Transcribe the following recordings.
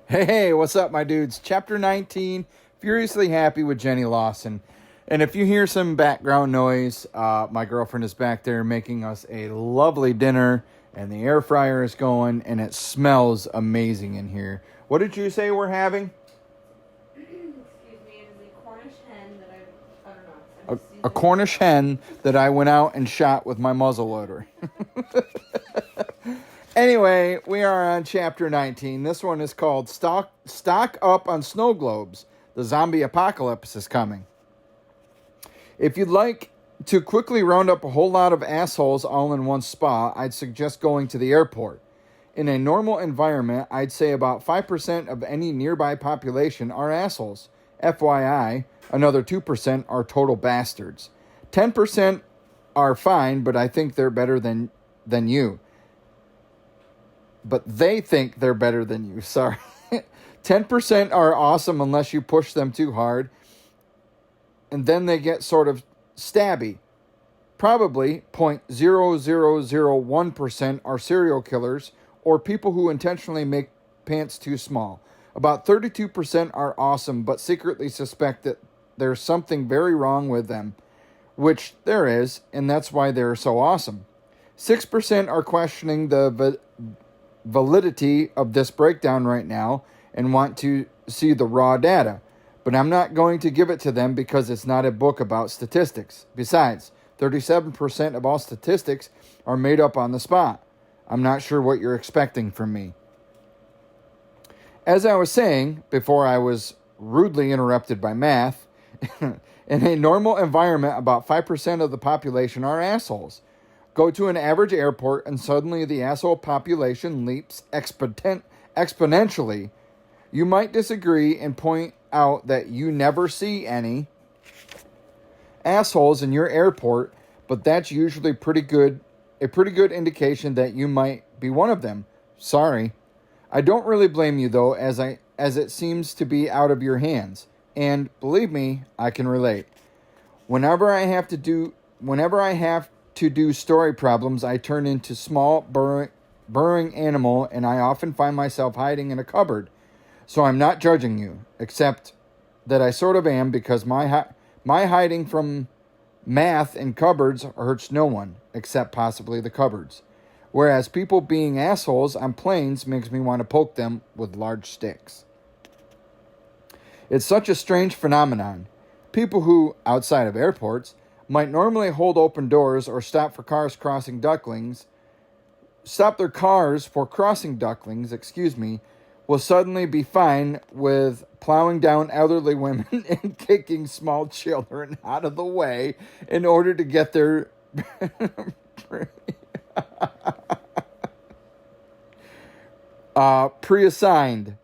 Hey, what's up, my dudes? Chapter 19, Furiously Happy with Jenny Lawson. And if you hear some background noise, my girlfriend is back there making us a lovely dinner, and the air fryer is going, and it smells amazing in here. What did you say we're having? Excuse me, it is a Cornish hen that I don't know. A Cornish hen that I went out and shot with my muzzleloader. Anyway, we are on chapter 19. This one is called Stock Up on Snow Globes. The zombie apocalypse is coming. If you'd like to quickly round up a whole lot of assholes all in one spot, I'd suggest going to the airport. In a normal environment, I'd say about 5% of any nearby population are assholes. FYI, another 2% are total bastards. 10% are fine, but I think they're better than you. But they think they're better than you. Sorry. 10% are awesome unless you push them too hard. And then they get sort of stabby. Probably 0.0001% are serial killers or people who intentionally make pants too small. About 32% are awesome but secretly suspect that there's something very wrong with them. Which there is, and that's why they're so awesome. 6% are questioning the validity of this breakdown right now and want to see the raw data. But I'm not going to give it to them because it's not a book about statistics. Besides, 37% of all statistics are made up on the spot. I'm not sure what you're expecting from me. As I was saying before I was rudely interrupted by math, in a normal environment, about 5% of the population are assholes. Go to an average airport and suddenly the asshole population leaps exponentially. You might disagree and point out that you never see any assholes in your airport, but that's usually a pretty good indication that you might be one of them. Sorry. I don't really blame you though, as it seems to be out of your hands. And believe me, I can relate. Whenever I have to do story problems, I turn into small burrowing animal, and I often find myself hiding in a cupboard. So I'm not judging you, except that I sort of am, because my hiding from math in cupboards hurts no one, except possibly the cupboards. Whereas people being assholes on planes makes me want to poke them with large sticks. It's such a strange phenomenon. People who, outside of airports, might normally hold open doors or stop their cars for crossing ducklings, will suddenly be fine with plowing down elderly women and kicking small children out of the way in order to get their pre-assigned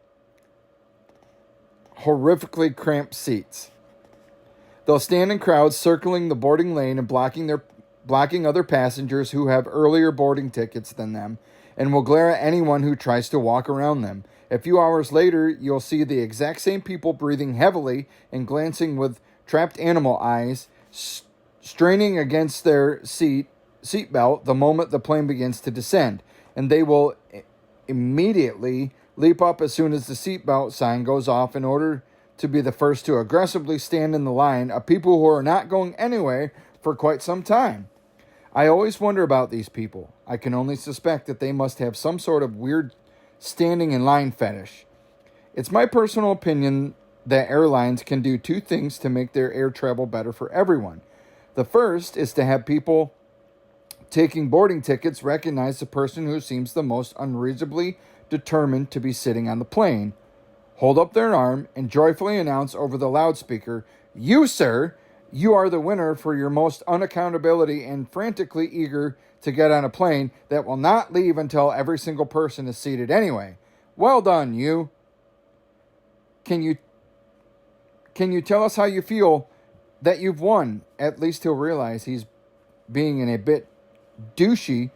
horrifically cramped seats. They'll stand in crowds circling the boarding lane and blocking other passengers who have earlier boarding tickets than them, and will glare at anyone who tries to walk around them. A few hours later, you'll see the exact same people breathing heavily and glancing with trapped animal eyes, straining against their seatbelt the moment the plane begins to descend, and they will immediately leap up as soon as the seatbelt sign goes off in order to be the first to aggressively stand in the line of people who are not going anywhere for quite some time. I always wonder about these people. I can only suspect that they must have some sort of weird standing in line fetish. It's my personal opinion that airlines can do two things to make their air travel better for everyone. The first is to have people taking boarding tickets recognize the person who seems the most unreasonably determined to be sitting on the plane, hold up their arm, and joyfully announce over the loudspeaker, "You, sir, you are the winner for your most unaccountability and frantically eager to get on a plane that will not leave until every single person is seated anyway. Well done, you. Can you tell us how you feel that you've won?" At least he'll realize he's being a bit douchey,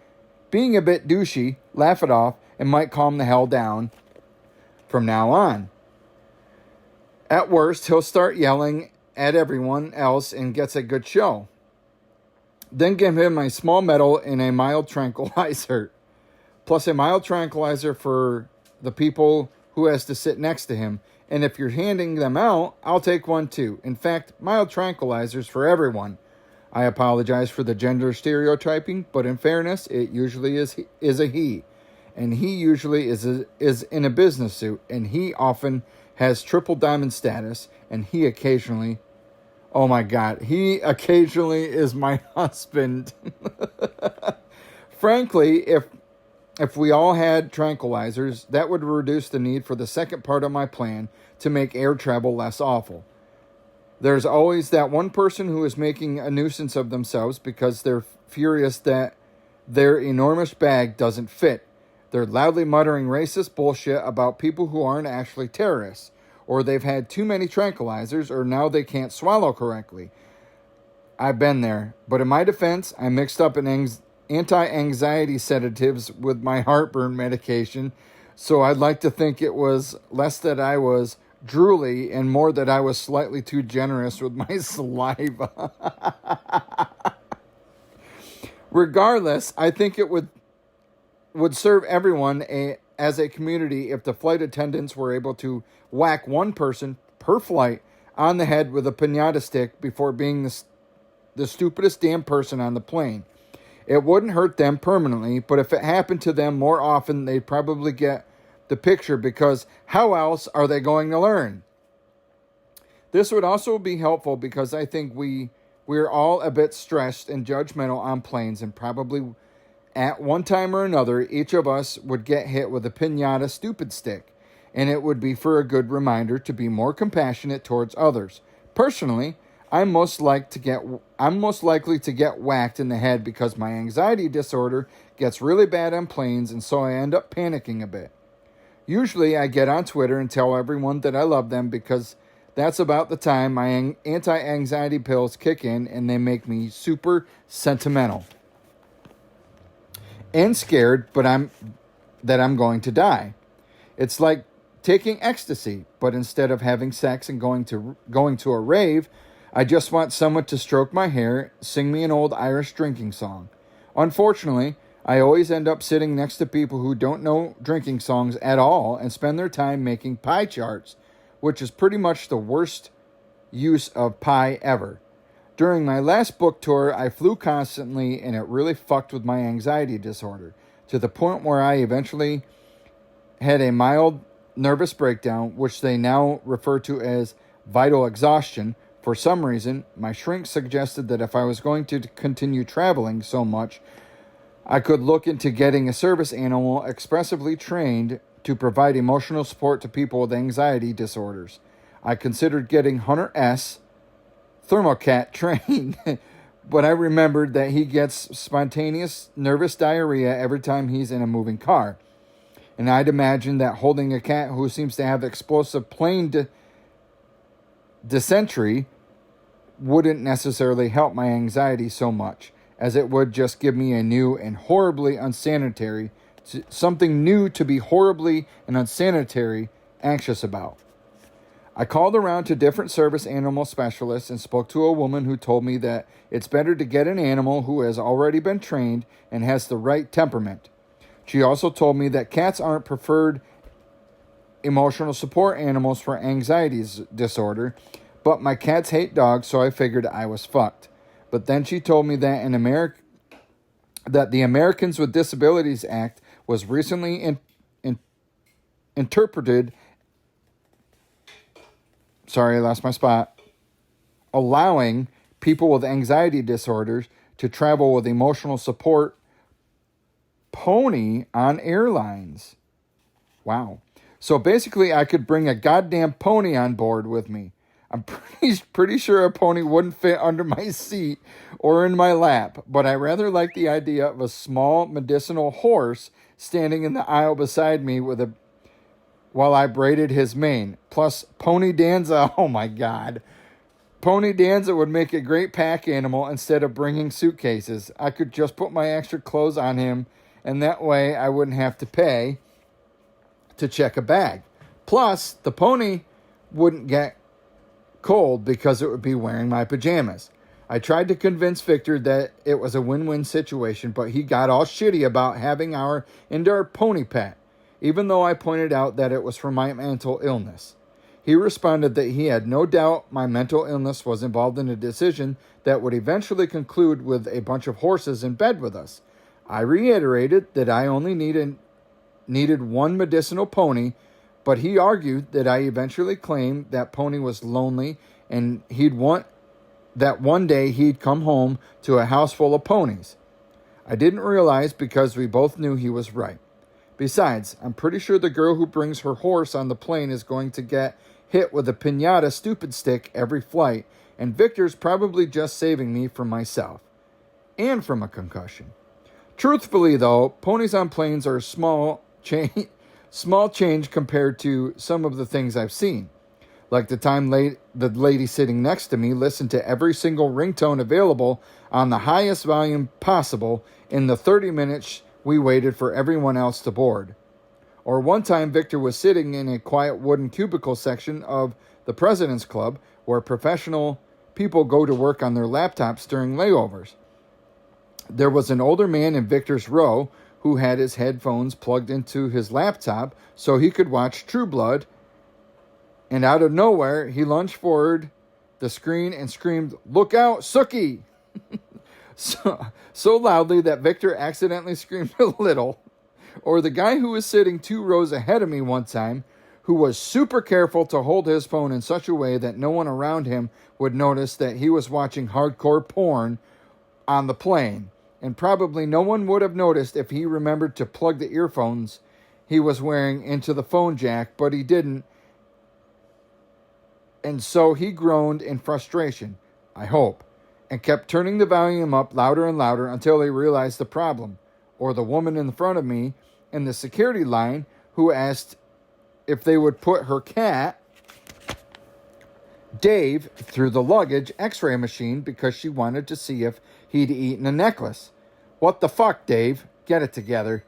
laugh it off, and might calm the hell down from now on. At worst, he'll start yelling at everyone else and gets a good show. Then give him a small medal and a mild tranquilizer. Plus a mild tranquilizer for the people who has to sit next to him. And if you're handing them out, I'll take one too. In fact, mild tranquilizers for everyone. I apologize for the gender stereotyping, but in fairness, it usually is a he. And he usually is in a business suit, and he often has triple diamond status, and he occasionally, oh my God, he occasionally is my husband. Frankly, if we all had tranquilizers, that would reduce the need for the second part of my plan to make air travel less awful. There's always that one person who is making a nuisance of themselves because they're furious that their enormous bag doesn't fit. They're loudly muttering racist bullshit about people who aren't actually terrorists, or they've had too many tranquilizers, or now they can't swallow correctly. I've been there, but in my defense, I mixed up an anti-anxiety sedatives with my heartburn medication, so I'd like to think it was less that I was drooly and more that I was slightly too generous with my saliva. Regardless, I think it would serve everyone as a community if the flight attendants were able to whack one person per flight on the head with a piñata stick before being the stupidest damn person on the plane. It wouldn't hurt them permanently, but if it happened to them more often, they'd probably get the picture, because how else are they going to learn? This would also be helpful because I think we're all a bit stressed and judgmental on planes, and probably at one time or another, each of us would get hit with a piñata stupid stick, and it would be for a good reminder to be more compassionate towards others. Personally, I'm most likely to get whacked in the head because my anxiety disorder gets really bad on planes, and so I end up panicking a bit. Usually, I get on Twitter and tell everyone that I love them because that's about the time my anti-anxiety pills kick in and they make me super sentimental and scared, that I'm going to die. It's like taking ecstasy, but instead of having sex and going to a rave, I just want someone to stroke my hair, sing me an old Irish drinking song. Unfortunately, I always end up sitting next to people who don't know drinking songs at all and spend their time making pie charts, which is pretty much the worst use of pie ever. During my last book tour, I flew constantly, and it really fucked with my anxiety disorder, to the point where I eventually had a mild nervous breakdown, which they now refer to as vital exhaustion. For some reason, my shrink suggested that if I was going to continue traveling so much, I could look into getting a service animal expressively trained to provide emotional support to people with anxiety disorders. I considered getting Hunter S. Thermocat trained, but I remembered that he gets spontaneous nervous diarrhea every time he's in a moving car. And I'd imagine that holding a cat who seems to have explosive plane dysentery wouldn't necessarily help my anxiety so much, as it would just give me a new and horribly unsanitary, something new to be horribly and unsanitary anxious about. I called around to different service animal specialists and spoke to a woman who told me that it's better to get an animal who has already been trained and has the right temperament. She also told me that cats aren't preferred emotional support animals for anxiety disorder, but my cats hate dogs, so I figured I was fucked. But then she told me that that the Americans with Disabilities Act was recently interpreted. Sorry, I lost my spot. Allowing people with anxiety disorders to travel with emotional support pony on airlines. Wow. So basically, I could bring a goddamn pony on board with me. I'm pretty sure a pony wouldn't fit under my seat or in my lap, but I rather like the idea of a small medicinal horse standing in the aisle beside me while I braided his mane. Plus, Pony Danza, oh my God. Pony Danza would make a great pack animal instead of bringing suitcases. I could just put my extra clothes on him, and that way I wouldn't have to pay to check a bag. Plus, the pony wouldn't get cold because it would be wearing my pajamas. I tried to convince Victor that it was a win-win situation, but he got all shitty about having our indoor pony pet. even though I pointed out that it was from my mental illness. He responded that he had no doubt my mental illness was involved in a decision that would eventually conclude with a bunch of horses in bed with us. I reiterated that I only needed one medicinal pony, but he argued that I eventually claimed that pony was lonely and he'd want that one day he'd come home to a house full of ponies. I didn't realize because we both knew he was right. Besides, I'm pretty sure the girl who brings her horse on the plane is going to get hit with a piñata stupid stick every flight, and Victor's probably just saving me from myself. And from a concussion. Truthfully, though, ponies on planes are small change compared to some of the things I've seen. Like the time the lady sitting next to me listened to every single ringtone available on the highest volume possible in the 30 minutes we waited for everyone else to board. Or one time Victor was sitting in a quiet wooden cubicle section of the President's Club where professional people go to work on their laptops during layovers. There was an older man in Victor's row who had his headphones plugged into his laptop so he could watch True Blood, and out of nowhere he lunged forward the screen and screamed, "Look out, Sookie!" so loudly that Victor accidentally screamed a little. Or the guy who was sitting 2 rows ahead of me one time, who was super careful to hold his phone in such a way that no one around him would notice that he was watching hardcore porn on the plane. And probably no one would have noticed if he remembered to plug the earphones he was wearing into the phone jack, but he didn't. And so he groaned in frustration, I hope, and kept turning the volume up louder and louder until he realized the problem. Or the woman in front of me in the security line who asked if they would put her cat, Dave, through the luggage x-ray machine because she wanted to see if he'd eaten a necklace. What the fuck, Dave? Get it together.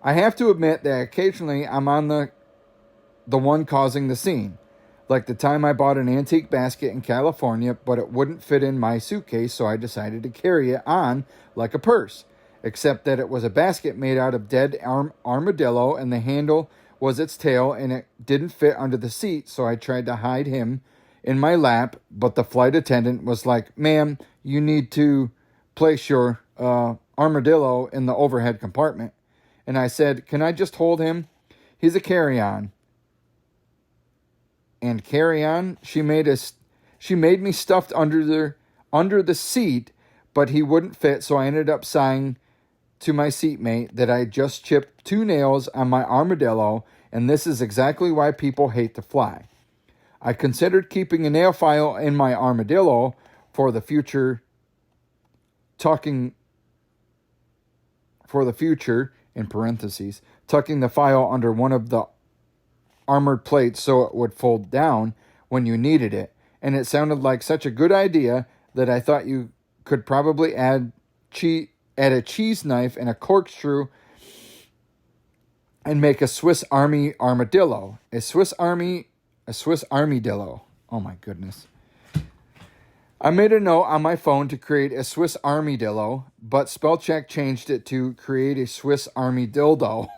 I have to admit that occasionally I'm on the one causing the scene. Like the time I bought an antique basket in California, but it wouldn't fit in my suitcase, so I decided to carry it on like a purse. Except that it was a basket made out of dead armadillo, and the handle was its tail, and it didn't fit under the seat, so I tried to hide him in my lap, but the flight attendant was like, "Ma'am, you need to place your armadillo in the overhead compartment." And I said, "Can I just hold him? He's a carry-on." And carry-on, she made me stuffed under the seat, but he wouldn't fit, so I ended up saying to my seatmate that I just chipped 2 nails on my armadillo, and this is exactly why people hate to fly. I considered keeping a nail file in my armadillo for the future, in parentheses, tucking the file under one of the armored plates so it would fold down when you needed it, and it sounded like such a good idea that I thought you could probably add a cheese knife and a corkscrew and make a Swiss Army armadillo. A Swiss Armadillo. Oh my goodness. I made a note on my phone to create a Swiss Armadillo, but spellcheck changed it to create a Swiss Army dildo.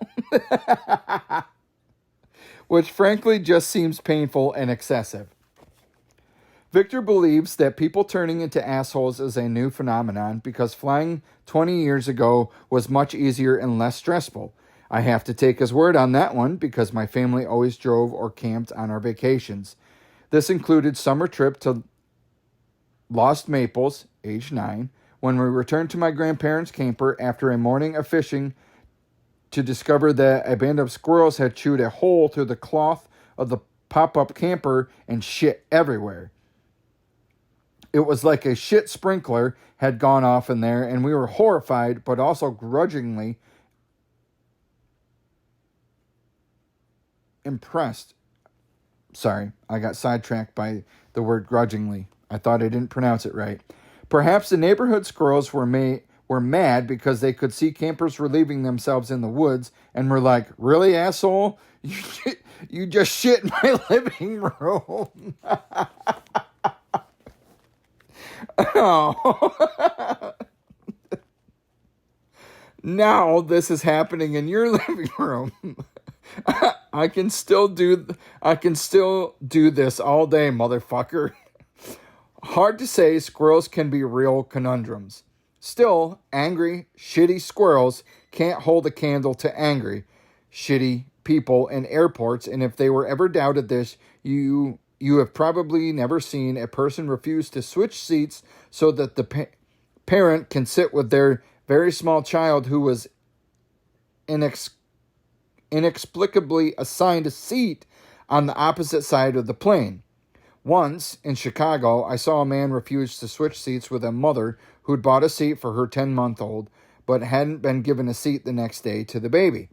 Which frankly just seems painful and excessive. Victor believes that people turning into assholes is a new phenomenon because flying 20 years ago was much easier and less stressful. I have to take his word on that one because my family always drove or camped on our vacations. This included summer trip to Lost Maples, age 9, when we returned to my grandparents' camper after a morning of fishing to discover that a band of squirrels had chewed a hole through the cloth of the pop-up camper and shit everywhere. It was like a shit sprinkler had gone off in there, and we were horrified, but also grudgingly impressed. Sorry, I got sidetracked by the word grudgingly. I thought I didn't pronounce it right. Perhaps the neighborhood squirrels were mad because they could see campers relieving themselves in the woods and were like, "Really, asshole? You just shit in my living room." Oh. Now this is happening in your living room. I can still do this all day, motherfucker. Hard to say, squirrels can be real conundrums. Still, angry, shitty squirrels can't hold a candle to angry, shitty people in airports, and if they were ever doubted this, you have probably never seen a person refuse to switch seats so that the parent can sit with their very small child who was inexplicably assigned a seat on the opposite side of the plane. Once, in Chicago, I saw a man refuse to switch seats with a mother who'd bought a seat for her 10-month-old, but hadn't been given a seat the next day to the baby.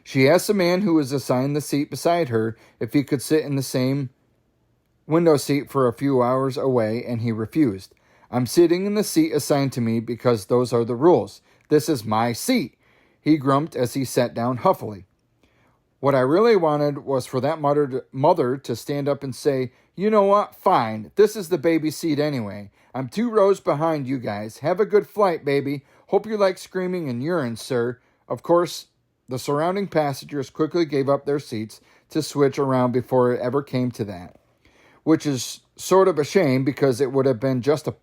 She asked the man who was assigned the seat beside her if he could sit in the same window seat for a few hours away, and he refused. I'm sitting in the seat assigned to me because those are the rules. This is my seat, he grumped as he sat down huffily. What I really wanted was for that mother to stand up and say, you know what, fine, this is the baby seat anyway. I'm 2 rows behind you guys. Have a good flight, baby. Hope you like screaming and urine, sir. Of course, the surrounding passengers quickly gave up their seats to switch around before it ever came to that, which is sort of a shame because it would have been just a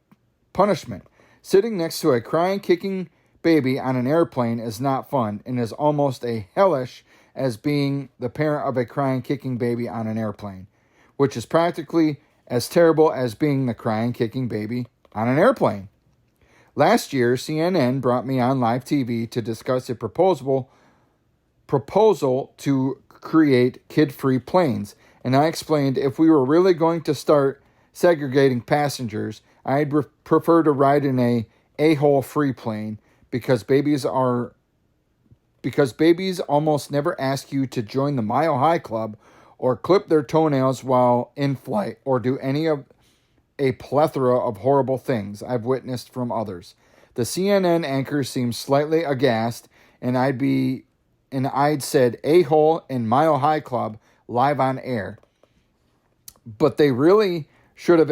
punishment. Sitting next to a crying, kicking baby on an airplane is not fun and is almost as hellish as being the parent of a crying, kicking baby on an airplane, which is practically as terrible as being the crying, kicking baby on an airplane. Last year, CNN brought me on live TV to discuss a proposal to create kid-free planes, and I explained if we were really going to start segregating passengers, I'd prefer to ride in a-hole free plane because babies almost never ask you to join the Mile High Club or clip their toenails while in flight or do any of a plethora of horrible things I've witnessed from others. The CNN anchor seemed slightly aghast, and I'd said a-hole and Mile High Club live on air. But they really should have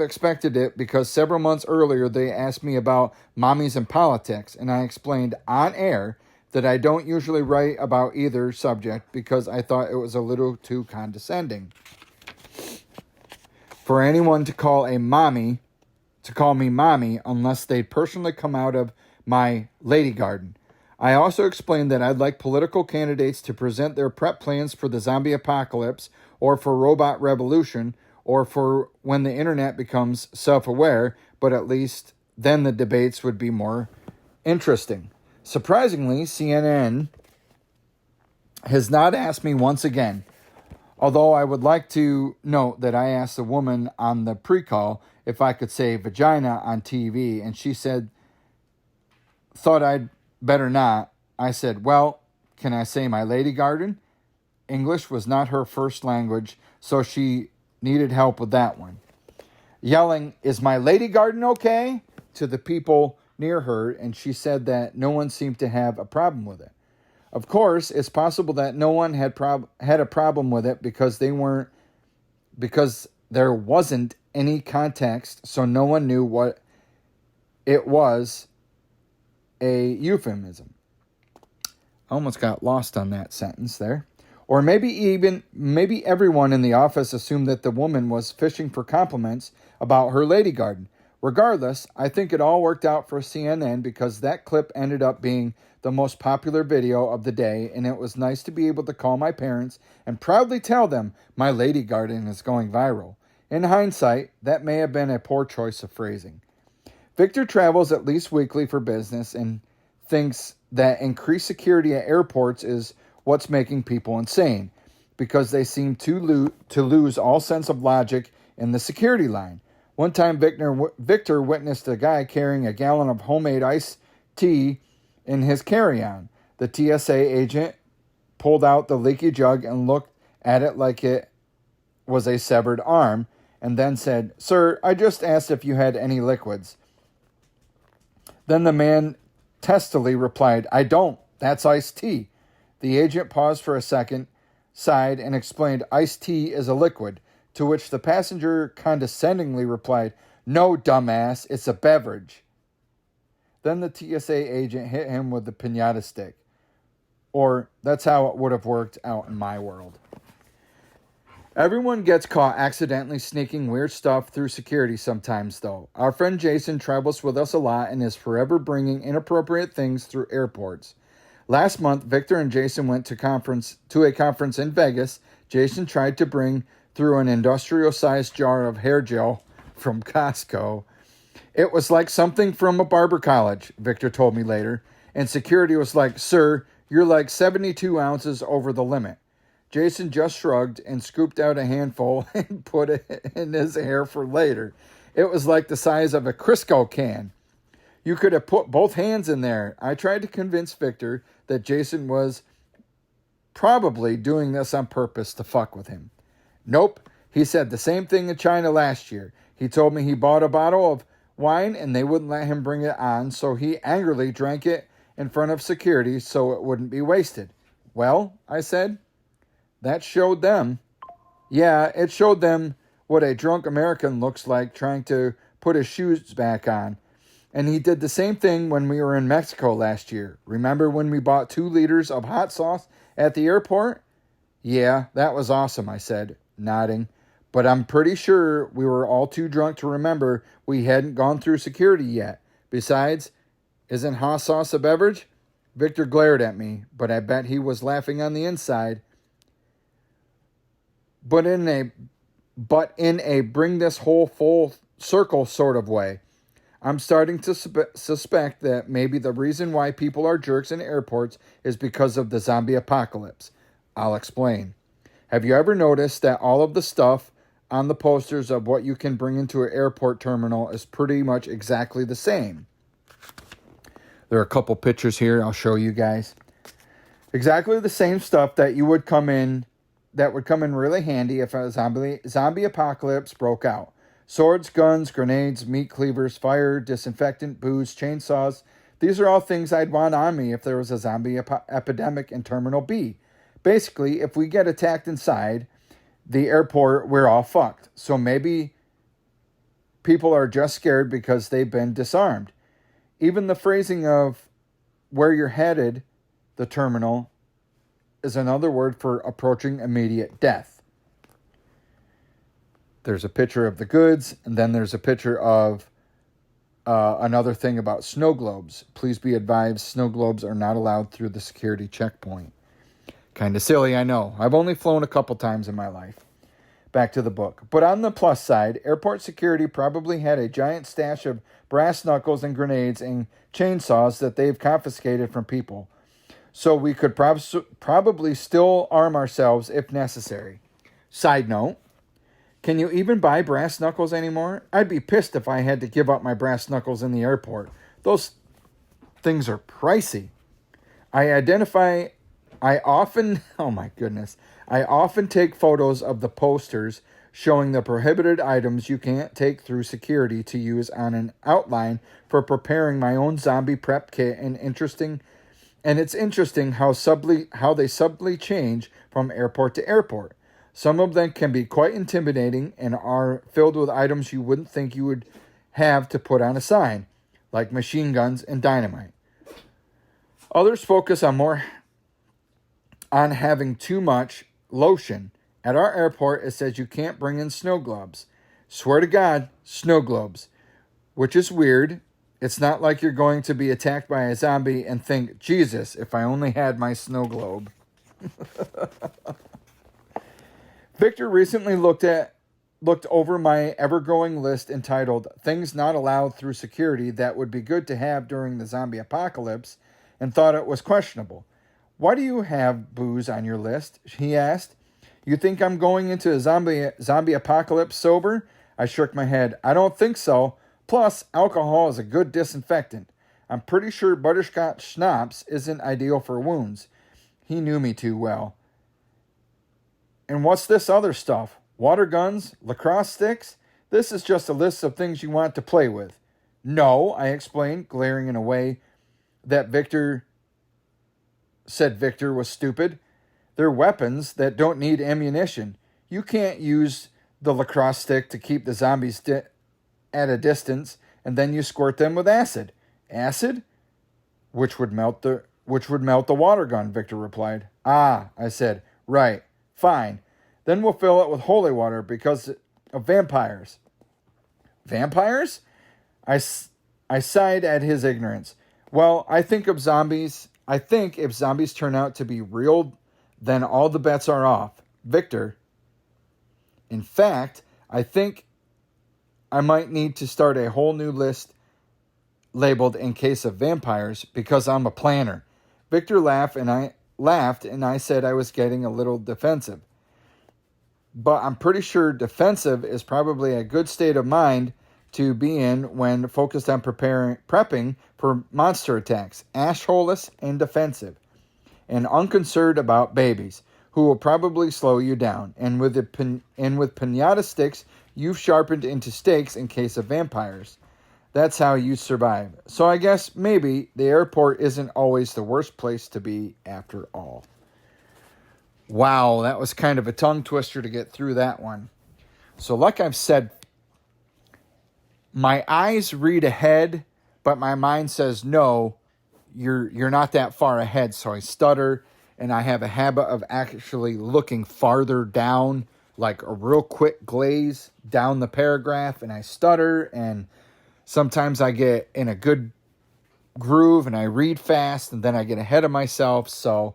expected it because several months earlier they asked me about mommies and politics, and I explained on air that I don't usually write about either subject because I thought it was a little too condescending for anyone to call me mommy unless they'd personally come out of my lady garden. I also explained that I'd like political candidates to present their prep plans for the zombie apocalypse or for robot revolution or for when the internet becomes self-aware, but at least then the debates would be more interesting. Surprisingly, CNN has not asked me once again, although I would like to note that I asked a woman on the pre-call if I could say vagina on TV, and she said, thought I'd better not. I said, well, can I say my lady garden? English was not her first language, so she needed help with that one. Yelling, is my lady garden okay? To the people near her, and she said that no one seemed to have a problem with it. Of course, it's possible that no one had a problem with it because there wasn't any context, so no one knew what it was a euphemism. I almost got lost on that sentence there. Or maybe everyone in the office assumed that the woman was fishing for compliments about her lady garden. Regardless, I think it all worked out for CNN because that clip ended up being the most popular video of the day, and it was nice to be able to call my parents and proudly tell them my lady garden is going viral. In hindsight, that may have been a poor choice of phrasing. Victor travels at least weekly for business and thinks that increased security at airports is what's making people insane because they seem to lose all sense of logic in the security line. One time, Victor witnessed a guy carrying a gallon of homemade iced tea in his carry-on. The TSA agent pulled out the leaky jug and looked at it like it was a severed arm, and then said, "Sir, I just asked if you had any liquids." Then the man testily replied, "I don't. That's iced tea." The agent paused for a second, sighed, and explained, "Iced tea is a liquid," to which the passenger condescendingly replied, "No, dumbass, it's a beverage." Then the TSA agent hit him with the piñata stick. Or that's how it would have worked out in my world. Everyone gets caught accidentally sneaking weird stuff through security sometimes, though. Our friend Jason travels with us a lot and is forever bringing inappropriate things through airports. Last month, Victor and Jason went to a conference in Vegas. Jason tried to bring through an industrial-sized jar of hair gel from Costco. It was like something from a barber college, Victor told me later. And security was like, "Sir, you're like 72 ounces over the limit." Jason just shrugged and scooped out a handful and put it in his hair for later. It was like the size of a Crisco can. You could have put both hands in there. I tried to convince Victor that Jason was probably doing this on purpose to fuck with him. Nope. He said the same thing in China last year. He told me he bought a bottle of wine and they wouldn't let him bring it on, so he angrily drank it in front of security so it wouldn't be wasted. Well, I said, that showed them. Yeah, it showed them what a drunk American looks like trying to put his shoes back on. And he did the same thing when we were in Mexico last year. Remember when we bought 2 liters of hot sauce at the airport? Yeah, that was awesome, I said, nodding. But I'm pretty sure we were all too drunk to remember we hadn't gone through security yet. Besides, isn't hot sauce a beverage? Victor glared at me, but I bet he was laughing on the inside. But in a bring this whole full circle sort of way. I'm starting to suspect that maybe the reason why people are jerks in airports is because of the zombie apocalypse. I'll explain. Have you ever noticed that all of the stuff on the posters of what you can bring into an airport terminal is pretty much exactly the same? There are a couple pictures here I'll show you guys. Exactly the same stuff that would come in really handy if a zombie apocalypse broke out. Swords, guns, grenades, meat cleavers, fire, disinfectant, booze, chainsaws. These are all things I'd want on me if there was a zombie epidemic in Terminal B. Basically, if we get attacked inside the airport, we're all fucked. So maybe people are just scared because they've been disarmed. Even the phrasing of where you're headed, the terminal, is another word for approaching immediate death. There's a picture of the goods, and then there's a picture of another thing about snow globes. Please be advised, snow globes are not allowed through the security checkpoint. Kind of silly, I know. I've only flown a couple times in my life. Back to the book. But on the plus side, airport security probably had a giant stash of brass knuckles and grenades and chainsaws that they've confiscated from people. So we could probably still arm ourselves if necessary. Side note, can you even buy brass knuckles anymore? I'd be pissed if I had to give up my brass knuckles in the airport. Those things are pricey. I often take photos of the posters showing the prohibited items you can't take through security to use on an outline for preparing my own zombie prep kit, and it's interesting how they subtly change from airport to airport. Some of them can be quite intimidating and are filled with items you wouldn't think you would have to put on a sign, like machine guns and dynamite. Others focus on having too much lotion. At our airport, it says you can't bring in snow globes. Swear to God, snow globes. Which is weird. It's not like you're going to be attacked by a zombie and think, Jesus, if I only had my snow globe. Victor recently looked over my ever-growing list entitled Things Not Allowed Through Security That Would Be Good to Have During the Zombie Apocalypse and thought it was questionable. Why do you have booze on your list? He asked. You think I'm going into a zombie apocalypse sober? I shook my head. I don't think so. Plus, alcohol is a good disinfectant. I'm pretty sure butterscotch schnapps isn't ideal for wounds. He knew me too well. And what's this other stuff? Water guns? Lacrosse sticks? This is just a list of things you want to play with. No, I explained, glaring in a way that Victor was stupid. They're weapons that don't need ammunition. You can't use the lacrosse stick to keep the zombies at a distance, and then you squirt them with acid. Acid? Which would melt the water gun, Victor replied. Ah, I said. Right. Fine. Then we'll fill it with holy water because of vampires. Vampires? I sighed at his ignorance. Well, I think if zombies turn out to be real, then all the bets are off. Victor, in fact, I think I might need to start a whole new list labeled in case of vampires because I'm a planner. Victor laughed and I said I was getting a little defensive. But I'm pretty sure defensive is probably a good state of mind to be in when focused on prepping for monster attacks, ashholeless and defensive, and unconcerned about babies, who will probably slow you down, and with pinata sticks you've sharpened into stakes in case of vampires. That's how you survive. So I guess maybe the airport isn't always the worst place to be after all. Wow, that was kind of a tongue twister to get through that one. So like I've said, my eyes read ahead, but my mind says, no, you're not that far ahead. So I stutter, and I have a habit of actually looking farther down, like a real quick glaze down the paragraph, and I stutter, and sometimes I get in a good groove, and I read fast, and then I get ahead of myself. So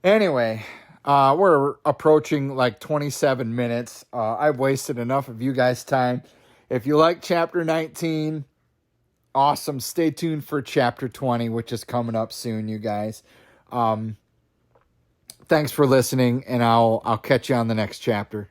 anyway, we're approaching like 27 minutes. I've wasted enough of you guys' time. If you like chapter 19, awesome. Stay tuned for chapter 20, which is coming up soon, you guys. Thanks for listening, and I'll catch you on the next chapter.